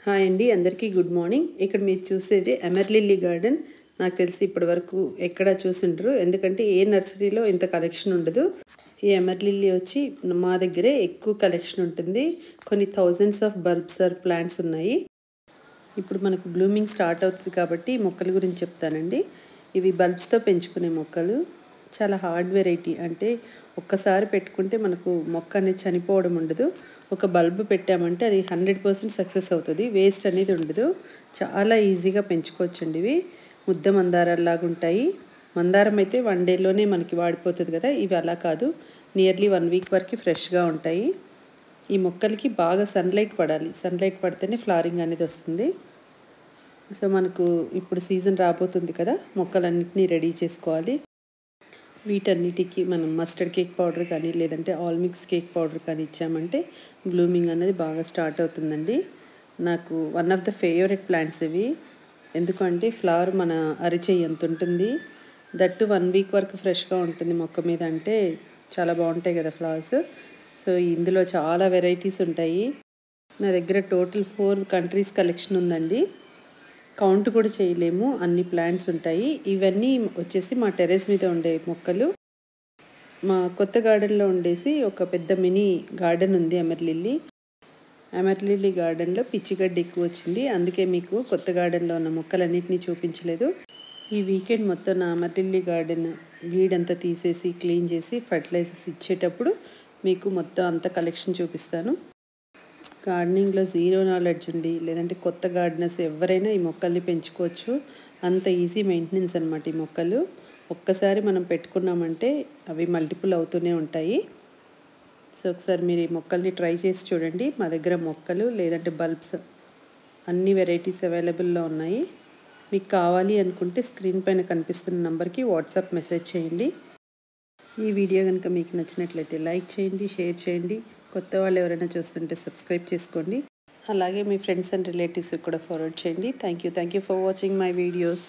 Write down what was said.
Hi అండి, అందరికీ good morning. ఇక్కడ మీరు చూసేది ఎమర్లిల్లీ గార్డెన్. నాకు తెలిసి ఇప్పటి వరకు ఎక్కడ చూసిండ్రు, ఎందుకంటే ఏ నర్సరీలో ఇంత కలెక్షన్ ఉండదు. ఈ ఎమర్లిల్లీ వచ్చి మా దగ్గరే ఎక్కువ కలెక్షన్ ఉంటుంది. కొన్ని thousands of bulbs or plants ఉన్నాయి. ఇప్పుడు మనకు బ్లూమింగ్ స్టార్ట్ అవుతుంది కాబట్టి మొక్కల గురించి చెప్తానండి. ఇవి బల్బ్స్తో పెంచుకునే మొక్కలు. చాలా హార్డ్ వెరైటీ, అంటే ఒక్కసారి పెట్టుకుంటే మనకు మొక్క అనేది చనిపోవడం ఉండదు. ఒక బల్బ్ పెట్టామంటే అది 100% సక్సెస్ అవుతుంది, వేస్ట్ అనేది ఉండదు. చాలా ఈజీగా పెంచుకోవచ్చండి. ఇవి ముద్ద మందారాల్లాగా ఉంటాయి. మందారం అయితే 1 డేలోనే మనకి వాడిపోతుంది కదా, ఇవి అలా కాదు, నియర్లీ 1 వీక్ వరకు ఫ్రెష్గా ఉంటాయి. ఈ మొక్కలకి బాగా సన్లైట్ పడాలి, సన్లైట్ పడితేనే ఫ్లవరింగ్ అనేది వస్తుంది. సో మనకు ఇప్పుడు సీజన్ రాబోతుంది కదా, మొక్కలన్నింటినీ రెడీ చేసుకోవాలి. వీటన్నిటికీ మనం మస్టర్డ్ కేక్ పౌడర్ కానీ లేదంటే ఆల్ మిక్స్ కేక్ పౌడర్ కానీ ఇచ్చామంటే బ్లూమింగ్ అనేది బాగా స్టార్ట్ అవుతుందండి. నాకు one of the favourite plants ఇవి. ఎందుకంటే ఫ్లవర్ మన అరిచేయి ఎంత ఉంటుంది, దట్టు 1 వీక్ వరకు ఫ్రెష్గా ఉంటుంది మొక్క మీద, అంటే చాలా బాగుంటాయి కదా ఫ్లవర్స్. సో ఇందులో చాలా వెరైటీస్ ఉంటాయి. నా దగ్గర టోటల్ 4 కంట్రీస్ కలెక్షన్ ఉందండి. కౌంట్ కూడా చేయలేము, అన్ని ప్లాంట్స్ ఉంటాయి. ఇవన్నీ వచ్చేసి మా టెర్రస్ మీద ఉండే మొక్కలు. మా కొత్త గార్డెన్లో ఉండేసి ఒక పెద్ద మినీ గార్డెన్ ఉంది ఎమర్లిల్లీ గార్డెన్లో పిచ్చిగడ్డి ఎక్కువ వచ్చింది, అందుకే మీకు కొత్త గార్డెన్లో ఉన్న మొక్కలన్నింటినీ చూపించలేదు. ఈ వీకెండ్ మొత్తం నా ఎమర్లిల్లీ గార్డెన్ వీడంతా తీసేసి క్లీన్ చేసి ఫర్టిలైజర్స్ ఇచ్చేటప్పుడు మీకు మొత్తం అంత కలెక్షన్ చూపిస్తాను. గార్డెనింగ్లో జీరో నాలెడ్జ్ ఉండి లేదంటే కొత్త గార్డెనర్స్ ఎవరైనా ఈ మొక్కల్ని పెంచుకోవచ్చు. అంత ఈజీ మెయింటెనెన్స్ అనమాట ఈ మొక్కలు. ఒక్కసారి మనం పెట్టుకున్నామంటే అవి మల్టిపుల్ అవుతూనే ఉంటాయి. సో ఒకసారి మీరు ఈ మొక్కల్ని ట్రై చేసి చూడండి. మా దగ్గర మొక్కలు లేదంటే బల్బ్స్ అన్ని వెరైటీస్ అవైలబుల్లో ఉన్నాయి. మీకు కావాలి అనుకుంటే స్క్రీన్ పైన కనిపిస్తున్న నెంబర్కి వాట్సాప్ మెసేజ్ చేయండి. ఈ వీడియో కనుక మీకు నచ్చినట్లయితే లైక్ చేయండి, షేర్ చేయండి. కొత్త వాళ్ళు ఎవరైనా చూస్తుంటే సబ్స్క్రైబ్ చేసుకోండి. అలాగే మీ ఫ్రెండ్స్ అండ్ రిలేటివ్స్కి కూడా ఫార్వర్డ్ చేయండి. Thank you for watching my videos.